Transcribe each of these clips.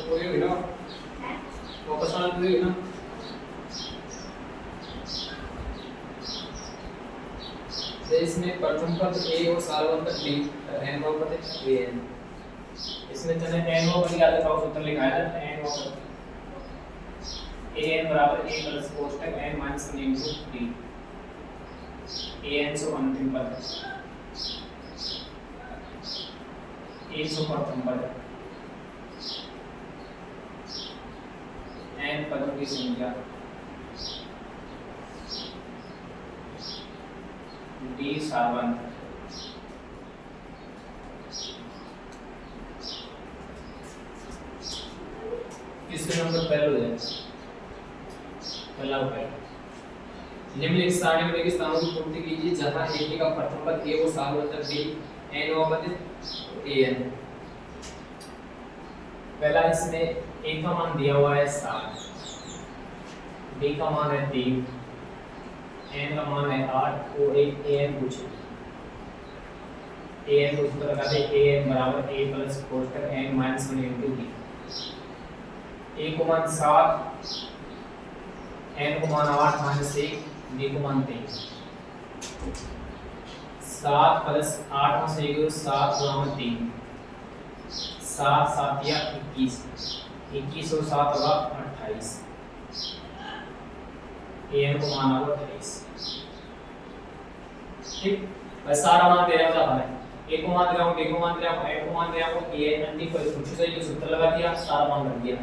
पूरी हुई ना वापस आना पूरी हुई ना इसमें प्रथम पद a और सार्वधातुक पद b n और पद a n इसमें चले n और पद याद रखो सूत्र लिखा है n और पद a n बराबर a प्लस कोष्टक n minus 1 into d a n सो अंतिम पद a सो प्रथम पद n पदों की संख्या d सार्वधातुक किसके नंबर पहले हो जाए पहला उपाय निम्नलिखित सारणी में के स्थानों की पूर्ति कीजिए जहां a का प्रथम पद a और सार्वधातुक b n और पद a n पहला इसमें a का मान दिया हुआ है 7 b का मान है 3 n का मान है 8 और एक an पूछे an को सूत्र लगा दे an बराबर a प्लस कोष्टक n minus 1 into d a को मान 7 n को मान 8 माइनस 1 d को मान 3 7 प्लस 8 में से 7 गुणा 3 7 7 या 21 21 और 7 होगा 28 an को मान होगा 28 ठीक बस सारा मान दे रहा हूं मैं a को मान दे रहा हूं b को मान दे रहा हूं n को मान दे रहा हूं a n d पर कुछ सही सूत्र लगा दिया सारा मान रख दिया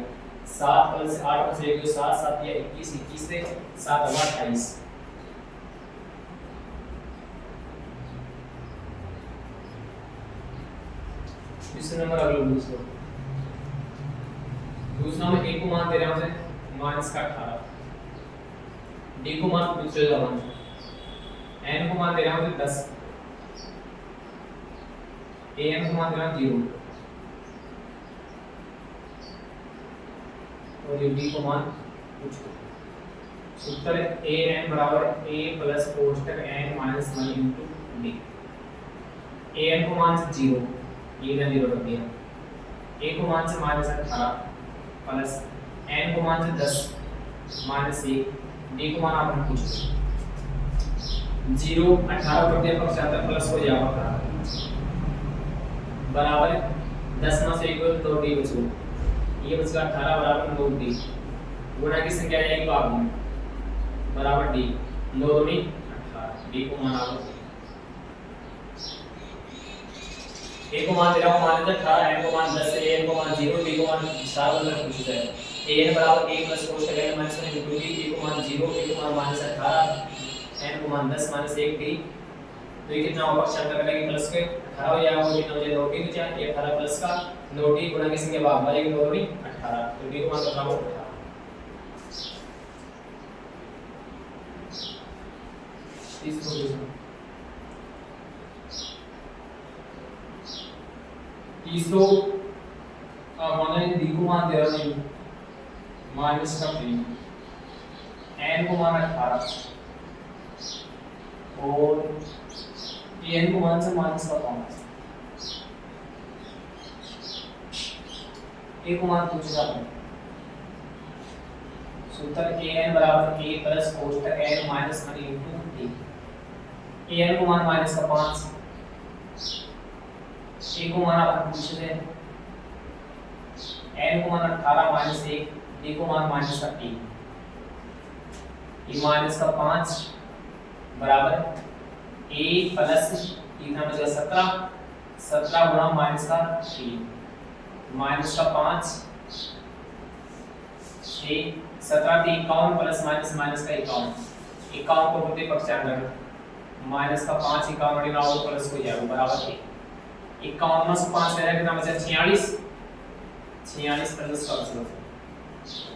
7 प्लस 8 में से 7 7 या 21 21 से 7 होगा 28 दूसरा नंबर अगला दूसरा में a को मान दे रहा हूं माइनस का 18 d को मान दूसरे का मान n को मान दे रहा हूं 10 an को मान दे रहा हूं 0 और ये d को मान कुछ सूत्र an बराबर a प्लस कोष्टक n minus 1 into d an को मान से 0 ये ना 0 रख दिया a को मान से माइनस 18 प्लस n को मान से 10 माइनस 1 d को मान आपने पूछा 0 18 कर दिया पक्षांतर प्लस हो जाएगा बराबर 10 में से 1 तो d बचो ये बचेगा 18 बराबर 9d गुणा की संख्या आएगी भाग में बराबर d 9 दूनी 18 d को मान आओ a को मान दे रहा हूं मान 18 n को मान 10 an को मान 0 d को मान 4 मतलब पूछ रहा है an बराबर a प्लस कोष्टक n माइनस 1 इनटू d को मान 0 a को मान माइनस 18 n को मान 10 माइनस 1 d तो ये कितना होगा पक्षांतर करेंगे प्लस के 18 हो जाएगा वो कितना हो जाएगा 9d तो चाहिए 18 प्लस का 9d गुणा की संख्या भाग में 9 दूनी 18 तो d को मान रखा हो 30 माने d को मान दे रहा हूं माइनस का 3 n को मान 18 और n को मान से माइनस का 5 a को मान पूछा आपने सूत्र an बराबर a प्लस कोष्टक n minus 1 into d an को मान माइनस का 5 a को मान आपने पूछे थे n को मान 18 माइनस 1 d को मान माइनस का 3 ये माइनस का 5 बराबर a प्लस कितना बचेगा 17 गुणा माइनस का 3 माइनस का 5 a 17 के 51 प्लस माइनस माइनस का 51 को प्रति पक्षांतर माइनस का 5 51 बटे 9 प्लस हो जाएगा बराबर 51 में से 5 ले रहा कितना बचा 46 प्लस का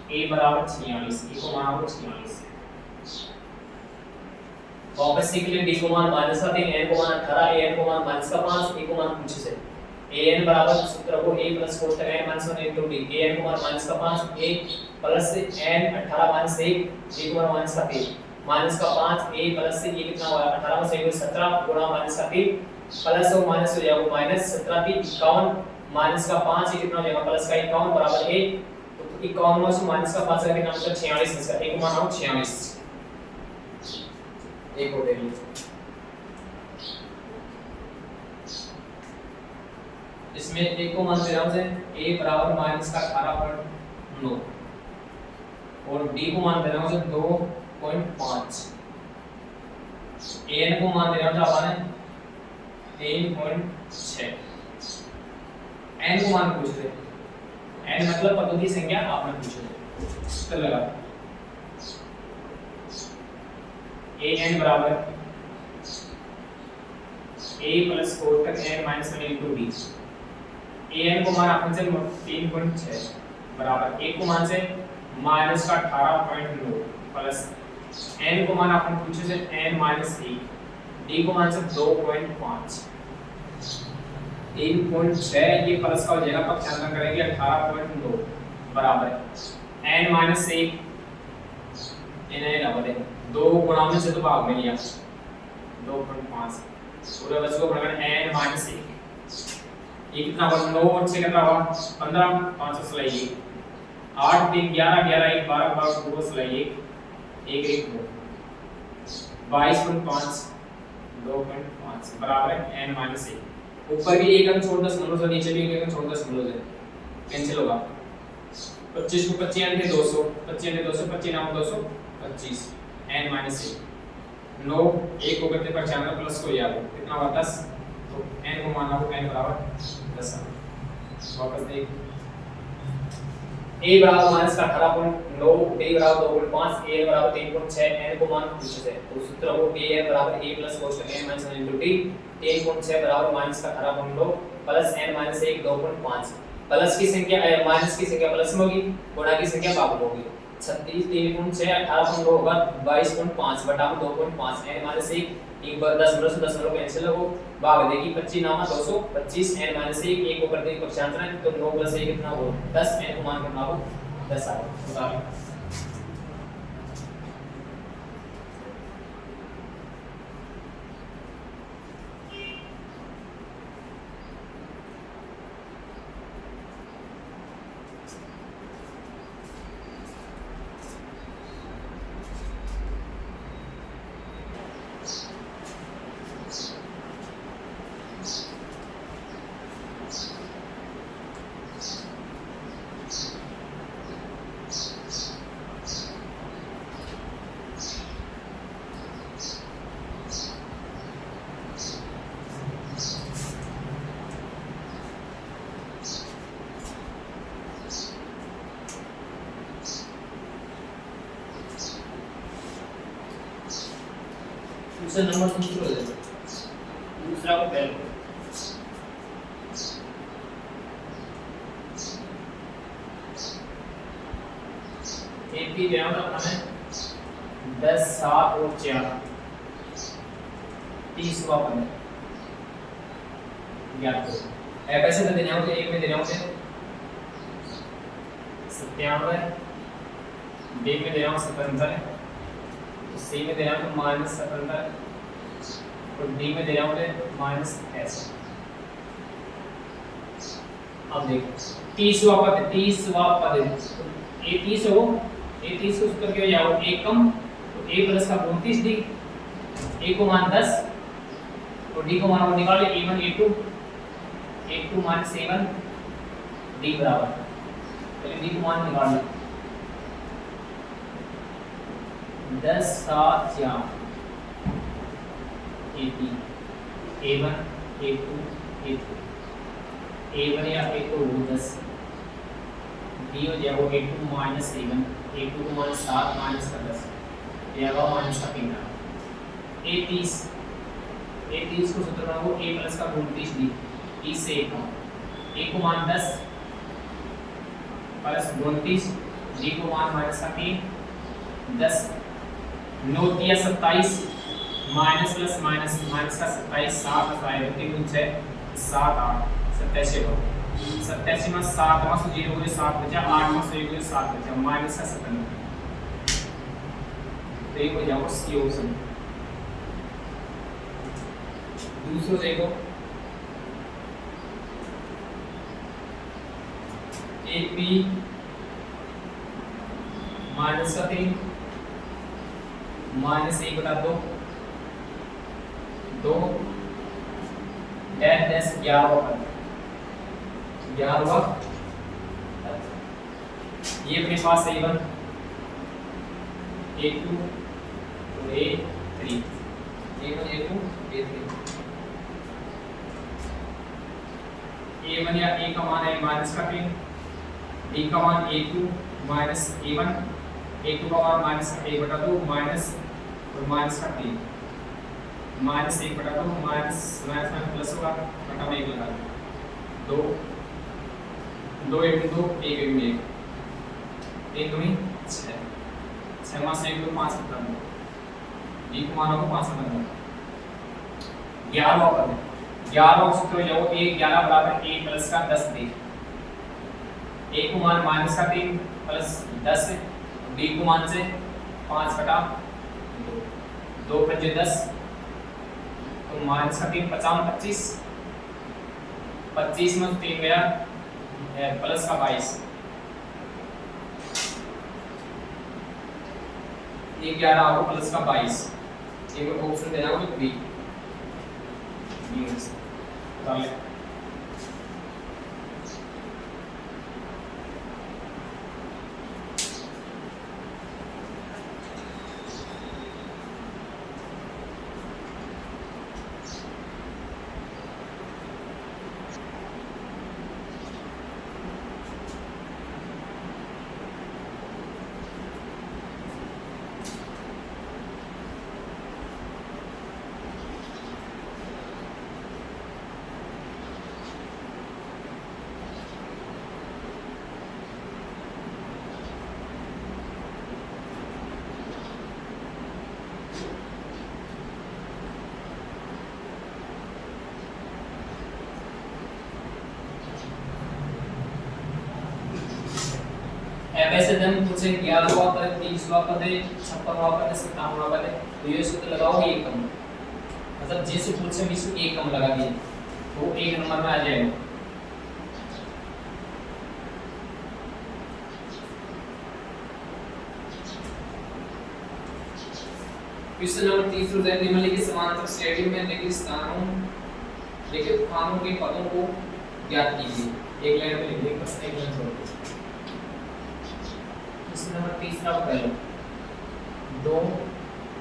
a बराबर 46 a को मान हो 46 वापस सीख लिए d को मान माइनस का 3 n को मान 18 an को मान माइनस का 5 a को मान पूछे से an बराबर सूत्र को a प्लस कोष्टक n minus 1 into d an को मान माइनस का 5 a plus n 18 minus 1 d को मान माइनस का 3 माइनस का 5 a प्लस से ये कितना हुआ 18 में से 17 गुणा माइनस का 3 प्लस और माइनस हो जाएगा माइनस 17 3 51 माइनस का 5 ये कितना हो जाएगा प्लस का 51 बराबर 1। तो 51 में से माइनस का 5 का कितना होगा 46 इसका 1 को माना 46 एक हो गई। इसमें एक को मान दे रहा हूं से a बराबर माइनस का 18.9 और b को मान दे रहा हूं से 2.5 an को मान दे रहा हूं आपने 3.6 n को मान पूछ रहे n मतलब पदों की संख्या आपने पूछ रहे तो लगा an बराबर a प्लस कोष्टक n minus 1 into b an को मान अपन से 3.6 बराबर 1 को मान से माइनस का 18.9 प्लस n को मान अपन पूछे से n माइनस 1 d को मान से 2.5 3.6 ये प्लस का हो जाएगा पक्षांतर करेंगे 18.9 बराबर n माइनस 1 इन्हें लगा दें 2 गुणा में से तो भाग में लिया 2.5 पूरे बच को बराबर n माइनस 1 ये कितना होगा 9 और 6 कितना होगा 15 5 सलाई 8 3 11 11 1 12 12 2 सलाई 1 1 2 22.5 2.5 बराबर n माइनस 1 ऊपर भी एक अंक छोड़ 10 से नीचे भी एक अंक छोड़ 10 से कैंसिल होगा 25 को 25 अंक 200 25 अंक 200 25 नाम 225 n माइनस 1 9 1 को करते पर चैनल प्लस को याद कितना होगा 10 तो n को मानना हो n बराबर 10 वापस देख a बराबर माइनस का 18.9 b बराबर 2.5 a बराबर 3.6 n को मान पूछे थे तो सूत्र हो a बराबर a प्लस कोष्टक n माइनस 1 इनटू t 3.6 बराबर माइनस का 18.9 प्लस n माइनस 1 2.5 प्लस की संख्या माइनस की संख्या प्लस में होगी गुणा की संख्या भाग में होगी 36 3.6 18.9 होगा 22.5 बटा 2.5 n माइनस 1 एक बार 10 से 10 कैंसिल हो भाग देगी 25 नामा 225 n माइनस 1 1 को कर देगी पक्षांतर तो 9 प्लस 1 कितना हो 10 n को मान करना हो 10 आ बता दूसरा नंबर दूसरा हो जाएगा दूसरा को पहले एक भी देना था हमें 10 7 और 4 30 का पद ज्ञात करो ऐसे तो देना होगा एक में देना होगा 97 बी में देना होगा 77 सी में देना होगा माइनस 77 और डी में देना होगा माइनस 80। अब देखो 30वां पद ये 30 हो ये 30 को सूत्र क्या हो जाएगा एक कम तो a प्लस का 29 डी a को मान 10 और d को मान वो निकाल ले a1 a2 minus a1 d बराबर पहले d को मान निकाल ले 10 7 4 a3 a1 a2 a3 a1 या a2 10 d हो जाएगा a2 माइनस a1 a2 को माइनस 7 माइनस का 10 जाएगा माइनस का 15 a30 को सूत्र बनाओ a प्लस का 29 डी e से a को मान 10 प्लस 29 d को मान माइनस का 3 10 9 3 27 माइनस प्लस माइनस माइनस का 27 7 आएगा 3 6 7 8 87 हो 87 में 7 में से 0 हो 7 बचा 8 में से 1 हो 7 बचा माइनस का 57 तो ये हो जाएगा सी ऑप्शन। दूसरा देखो एक बी माइनस का 3 माइनस 1/2 2 डैश डैश 11 ये अपने पास A1 A2 और A3 A1 A2 A3 A1 या A का मान है माइनस का 3 B का मान A2 माइनस A1 A2 का मान माइनस का 1/2 माइनस और माइनस का 3 माइनस 1/2 माइनस माइनस में प्लस होगा बटा में 1 लगा 2 2 1 2 1 1 1 दूनी 6 6 मास 1 2 5 बटा 2 B को मान होगा 5 बटा 2 11 कर दे 11 सूत्र जो A 11 बराबर A प्लस का 10 दे A को मान माइनस का 3 प्लस 10 B को मान से 5 बटा 2 2 5 10 तो माइनस का 3 25 25 में 3 गया प्लस का 22 ये 11 आपको प्लस का 22 एक ऑप्शन देना होगा बी कर ले वैसे जब पूछे 11 हुआ कर 30 हुआ कर 56 हुआ कर 57 हुआ कर तो ये सूत्र लगाओगे एक कम मतलब जैसे पूछे भी इसको एक कम लगा दिए तो एक नंबर में आ जाएगा क्वेश्चन नंबर 30 निम्नलिखित के समांतर श्रेणी में लिखित स्थानों लिखित खानों के पदों को ज्ञात कीजिए एक लाइन में लिखिए बस एक लाइन छोड़ दीजिए नंबर 30 का पहला 2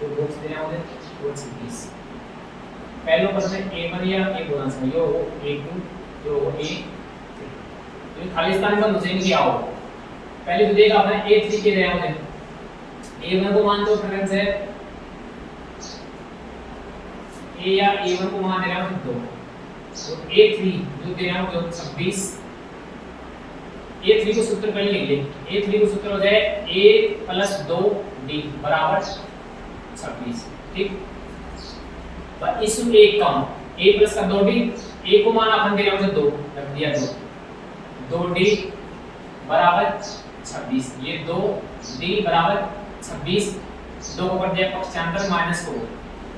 तो बॉक्स देना होगा 220 पहले पद में A1 या A गुणा से यो हो A2 जो हो A तो खाली स्थान पर मुझे नहीं आओ पहले तो देखा आपने A3 के रहे होंगे A1 को मान दो फ्रेंड्स है A या A1 को मान दे रहा हूं 2 तो A3 जो दे रहा हूं 26 A3 को सूत्र पहले लिख ले A3 को सूत्र हो जाए A प्लस 2D बराबर 26 ठीक बस इसमें एक कम A प्लस का 2D A को मान अपन दे रहे हैं 2 रख दिया 2D बराबर 26 ये 2D बराबर 26 2 ऊपर दिया पक्षांतर माइनस को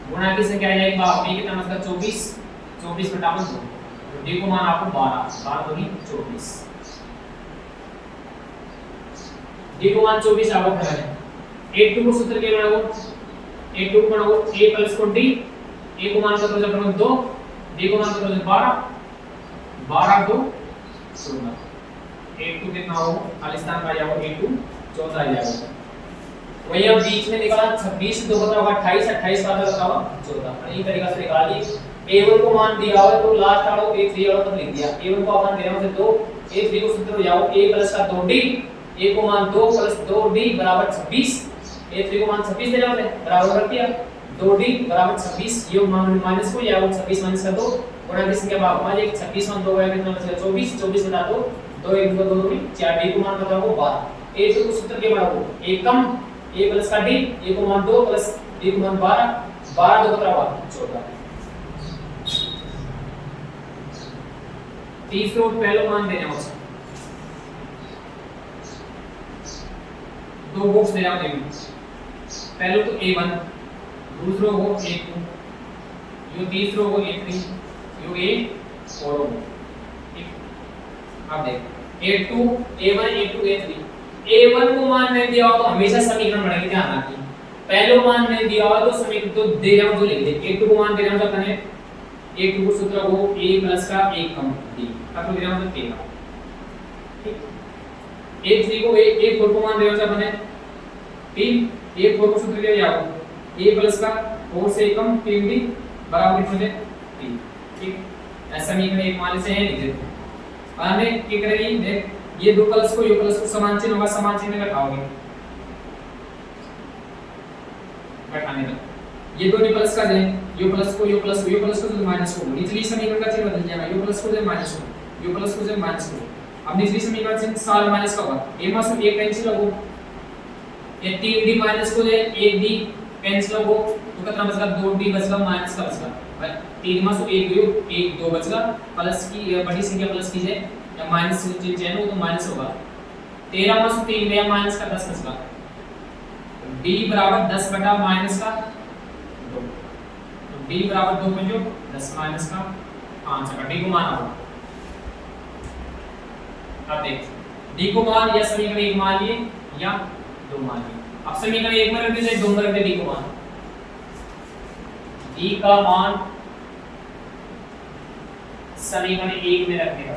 गुणा किससे क्या आ जाएगा B कितना मतलब 24 24 बटा 2 D को मान आपको 12 12 दूनी 24 D को मान 24 आवक है A2 को सूत्र के बनाओ A2 को बनाओ A प्लस को D A को मान करो जब 2 D को मान करो 12 12 2 16 A2 कितना हो खाली स्थान पर आ जाओ A2 14 आ जाएगा वही अब बीच में निकाला 26 2 बताओ 28 28 का बताओ 14 इसी तरीके से निकाल ली A1 को मान दिया हो तो लास्ट वाला A3 वाला तक लिख दिया A1 को अपन दे रहे हैं 2 A3 को सूत्र हो जाओ A प्लस का 2D A को मान 2 प्लस 2D बराबर 26 A3 को मान 26 दे रहे हैं बराबर रख दिया 2D बराबर 26 ये मान माइनस को या 26 माइनस कर दो गुणा किसके के बाद मान 26 मान 2 कितना बचेगा 24 24 बटा दो 2 1 2 2 4 D को मान बताओ 12 A2 को सूत्र के बढ़ाओ एकम A प्लस का D A को मान 2 प्लस D को मान 12 12 2 बराबर 14 तीसरा पहला मान देना होगा दो बॉक्स दे रहा हूं पहले तो A1 दूसरा हो A2 यो तीसरा हो A3 यो A4 हो ठीक अब देख a2 a1 a2 a3 a1 को मान नहीं दिया हो तो हमेशा समीकरण बढ़ेंगे, ध्यान रखिए। पहले मान नहीं दिया हो तो समीकरण तो दे रहा हूं तो लिख दे। a2 को मान दे रहा हूं तो अपने a2 को सूत्र हो a प्लस का 1 कम b अब दे रहा हूं तो 13, ठीक। a3 को a4 को मान दे रहा हूं तो अपने 3 a4 को सूत्र ले जाओ a प्लस का 4 से 1 कम 3b बराबर कितने 3, ठीक। ऐसा समीकरण एक मान से है लिख देते हैं। और हमें क्या करेंगे, देख ये दो प्लस को यो प्लस को समान चिन्ह होगा, समान चिन्ह घटाओगे घटाने का, ये दोनों प्लस का जाए यो प्लस को यो प्लस को तो माइनस को, निचली समीकरण का चिन्ह बदल जाएगा, यो प्लस को जो माइनस को, यो प्लस को जो माइनस को। अब निचली समीकरण चिन्ह सारा माइनस का होगा, a में से 1 कैंसिल हो, ये 3d माइनस को जो 1d कैंसिल हो तो कितना बचेगा 2d बचेगा माइनस का बचेगा, 3 में से 1 गयो 1 2 बचेगा, प्लस की बड़ी संख्या प्लस कीजिए या माइनस चिन्ह हो तो माइनस होगा, 13 में से 3 गया माइनस का 10 बचेगा, d बराबर 10 बटा माइनस का 2, तो d बराबर 2 में जो 10 माइनस का 5 का d को मान आओ। अब देख d को मान या समीकरण 1 मान लिए या 2 मान लिए। अब समीकरण 1 में रख दीजिए, 2 में रख दे d को मान, d का मान समीकरण 1 में रखने का,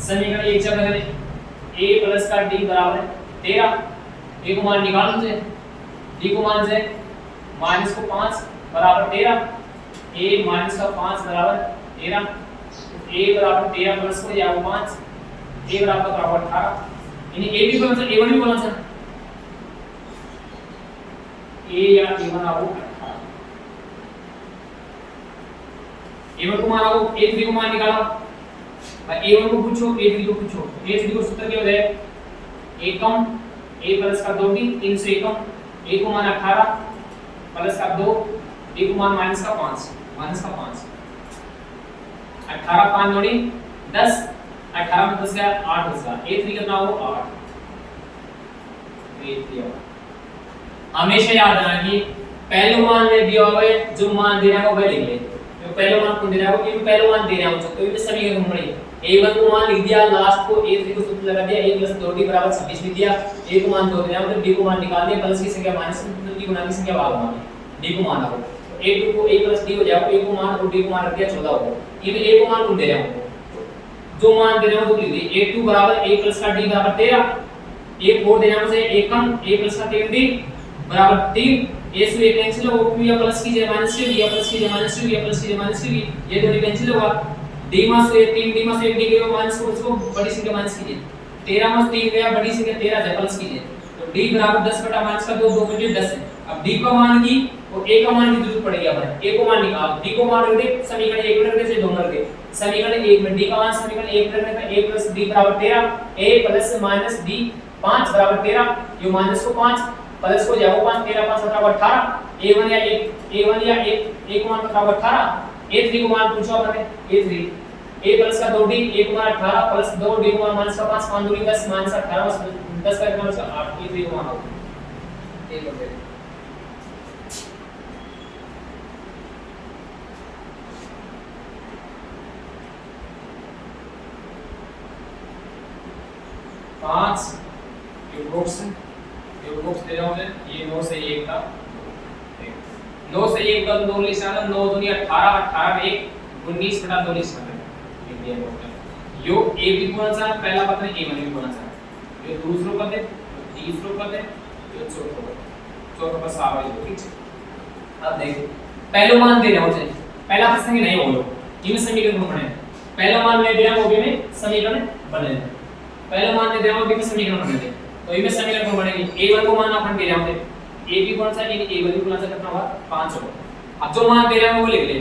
समीकरण 1 जब रखें a प्लस का d बराबर 13, a को मान निकाल दीजिए, d को मान से माइनस को 5 बराबर 13, a माइनस का 5 बराबर 13, a बराबर 13 प्लस को जाओ 5, a बराबर 18, यानी a भी बोला था a1 भी बोला था, a या a1 आओ 18, a1 को मान आओ, a3 को मान निकालो, a1 को पूछो a3 को पूछो, a3 को सूत्र क्या हो जाए a कम a प्लस का 2d 3 से 1 कम, a को मान 18 प्लस का 2 a को मान माइनस का 5 18 5 जोड़ी 10, 18 में 10 गया 8 बचेगा, a3 कितना हो 8, a3 हमेशा याद रखना कि पहले मान ले दिया हुआ है, जो मान दे रहा है वो वह लिख ले, जो पहले मान को दे रहा है वो ये पहले मान दे रहा हूं तो ये समीकरण बन a1 को मान लिख दिया, लास्ट को a3 को सूत्र लगा दिया, a + 2d बराबर 26 लिख दिया, a को मान 2 दे रहा हूं तो d को मान निकाल दिया, प्लस की संख्या माइनस की गुणा की संख्या भाग मान d को मान रखो, तो a2 को a + d हो जाएगा, a को मान और d को मान रख दिया 14 हो, ये a को मान को दे रहा हूं, जो मान दे रहा हूं तो लिख दिए a2 बराबर a + का d बराबर 13, a4 दे रहा हूं से a कम a + का 3d बराबर 3, a से 1 कैंसिल हो, q या प्लस कीजिए माइनस q या प्लस कीजिए माइनस q या प्लस कीजिए माइनस q, ये दोनों कैंसिल होगा, d में से 3 d में से 1 d गया माइनस को उसको बड़ी संख्या माइनस कीजिए, 13 में से 3 गया बड़ी संख्या 13 है प्लस कीजिए, तो d बराबर 10 बटा माइनस का 2 2 बटे 10 है। अब d का मान की और a का मान की जरूरत पड़ेगी, अपन a को मान निकाल, d को मान रख दे समीकरण 1 में रख दे से 2 में रख दे, समीकरण 1 में d का मान समीकरण 1 में रखने पे a + d बराबर 13, a प्लस माइनस d 5 बराबर 13, ये माइनस को 5 प्लस को जाओ 5 13 5 बराबर 18, a1 या 1 को मान बराबर 18, a3 को मान पूछो आपने a3 a प्लस का 2d a को मान 18 प्लस 2d को मान माइनस का 5 5 दूनी 10 माइनस 18 10 का कितना बचा 8, a3 को मान हो ये कर दे 5 ये बॉक्स दे रहा हूं मैं, ये 9 से 1 का 9 से 1 का 2 लिखा है, 9 दूनी 18 18 में 1 19 बटा 2 लिखा है, ये होता है यो a भी कौन सा पहला पद है a1 भी कौन सा ये दूसरा पद है तीसरा पद है ये चौथा पद सारा है, ठीक है। अब देखो पहला मान दे रहा हूं, पहला प्रश्न नहीं होगा ये समीकरण बने, पहला मान मैं दे रहा हूं वो भी समीकरण बने, पहला मान दे रहा हूं वो भी समीकरण बने, तो ये समीकरण कौन बनेगी a1 को मान अपन दे रहा हूं, a भी कौन सा है a1 भी कौन सा कितना होगा 5 होगा। अब जो मान दे रहा हूं वो लिख ले,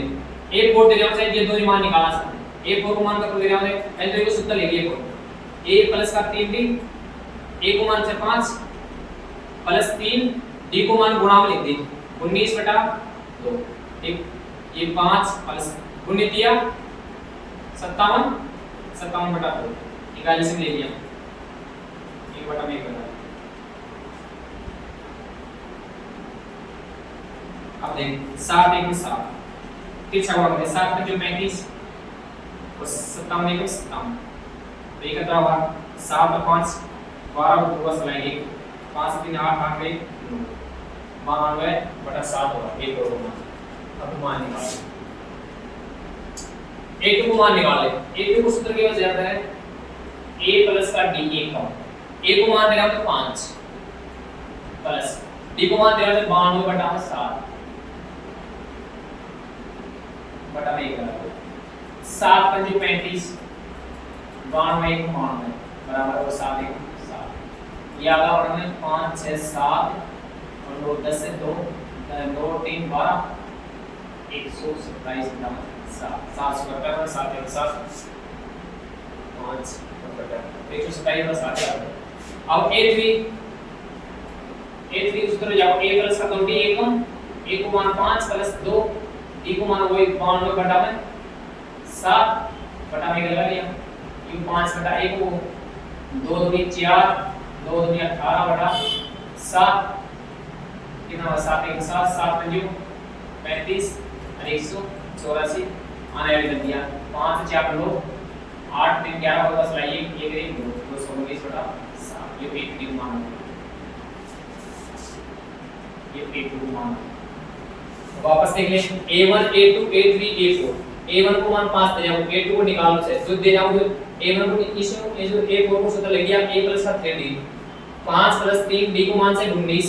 a4 दे रहा हूं ये दो मान निकालना सकते हैं, a4 को मान कर दे रहा हूं पहले तो ये सूत्र ले लिए a प्लस का 3d a को मान से 5 प्लस 3 d को मान गुणा में लिख दी 19 बटा 2, ठीक, ये 5 प्लस गुणित किया 57 बटा 2 41 से ले लिया 1 बटा में 1 बटा। अब देख 7 1 में 7 कितना होगा 7 में जो 35 और 57 एकम 57, तो ये कितना होगा 7 और 5 12 को 2 से लाएंगे 5 3 8 8 1 92/7 होगा एक और मान। अब मान निकालो, एक को मान निकाल ले। एक को सूत्र की वजह से है a प्लस का d एक का a को मान देगा तो 5 प्लस d को मान देगा तो 92/7 बटा में 1 लगा 7 पंजे 35 92 1 92 बराबर और 7 1 7 ये आगा और में 5 6 7 और 2 10 से 2 2 3 12 127 बटा 7 770 और 7 1 7 5 बटा 127 और 7 अब a3 उस तरह जाओ a प्लस का 2d एकम a को मान 5 प्लस 2 d को मान वही 92 बटा में 7 बटा में लगा लिया ये 5 बटा 1 को 2 दूनी 4 2 दूनी 18 बटा 7 कितना हुआ 7 1 7 7 पंजू 35 और 184 आने वाली कर दिया 5 4 लो 8 3 11 होगा सलाई ये करीब 219 बटा 7 ये a3 को मान ये a2 को मान वापस देख ले a1 a2 a3 a4 a1 को मान 5 दे जाओ a2 को निकालो से तो दे जाओ a1 को इसमें ये जो a4 को सूत्र लग गया a प्लस का 3d 5 प्लस 3 d को मान से 19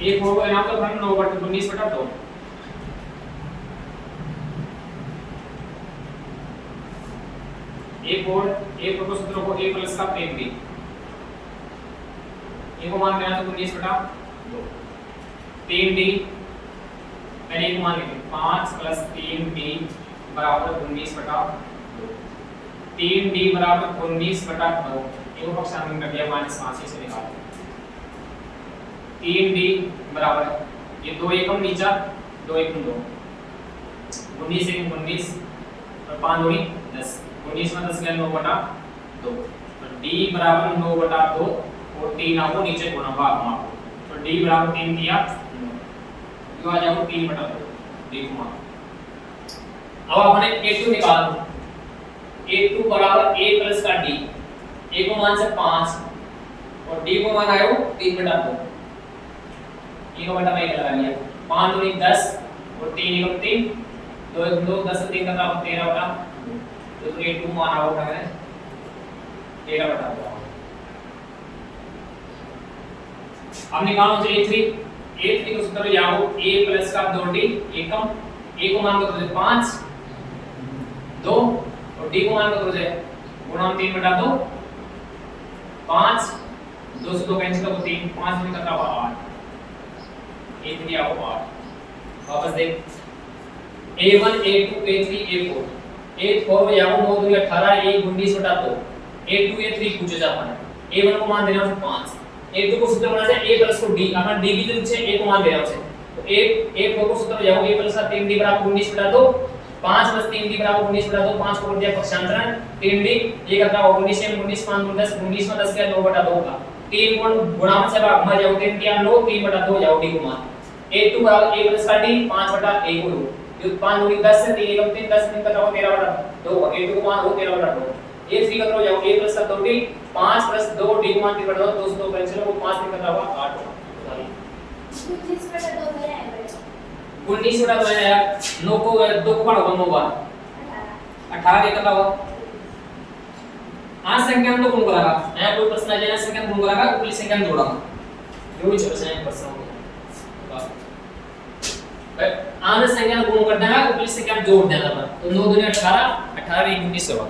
एक होगा यहाँ पर हम 9/19/2 एक और एक को सूत्र को a प्लस का 3d ये को मान देना तो 19/2 3d मैंने एक मान लिया 5 प्लस 3d बराबर 19/2 3d बराबर 19/2 ये को शामिल कर दिया -5 से निकाल 3d बराबर ये 2 एकम नीचा 2 एकम 2 19 एकम 19 और 5 दूनी 10 19 में 10 गया 9/2 तो d बराबर 9/2 और 3 आपको नीचे गुणा भाग में आपको तो d बराबर 3 दिया तो आ जाओ 3/2 d को मान अब आपने a2 निकाल a2 बराबर a प्लस का d a को मान से 5 और d को मान आयो 3/2 1 बटा में 1 लगा लिया 5 दूनी 10 और 3 1 3 2 1 2 10 3 का 13 बटा तो ये 2 मान आओ उठा है 13 बटा 2 अब निकालो तो a3 को सूत्र जाओ a प्लस का 2d एकम a को मान को 5 2 और d को मान को गुणा 3/2 5 2 से 2 कैंसिल करो 3 5 में कितना हुआ 8 a3 आओ 8 वापस देख a1 a2 a3 a4 a4 में जाओ 9 दूनी 18 1 19/2 a2 a3 पूछे जा पाए a1 को मान देना है 5 a2 को सूत्र बना है a प्लस को d अपन d की जगह से a को मान दे रहा हूं तो a4 को सूत्र जाओ a प्लस का 3d बराबर 19/2 5 प्लस 3d बराबर 19/2 5 को कर दिया पक्षांतरण 3d ये करता है 19 में 19 5 10 19 में 10 का 9/2 का 3 गुण गुणा में से भाग में जाओ 3 क्या 9 3/2 जाओ d को मान a2 बराबर a प्लस का d 5/1 को जो 5 दूनी 10 से 3 1 3 10 3 का 13/2 a2 को मान हो 13/2 a3 का जाओ a प्लस का 2d 5 प्लस 2 d को मान 3/2 2 से 2 कैंसिल हो 5 3 का 8 होगा 19/2 में आएगा 19/2 है यार 9 को 2 को पढ़ो 9 बार 18 के कितना हुआ आज संख्या तो गुण करेगा यहां कोई प्रश्न आ जाए संख्या गुण करेगा ऊपरी संख्या जोड़ेगा जो भी प्रश्न है प्रश्न होगा आने संख्या गुण कर देना ऊपरी संख्या जोड़ देना तो 9 दूनी 18 18 1 19 होगा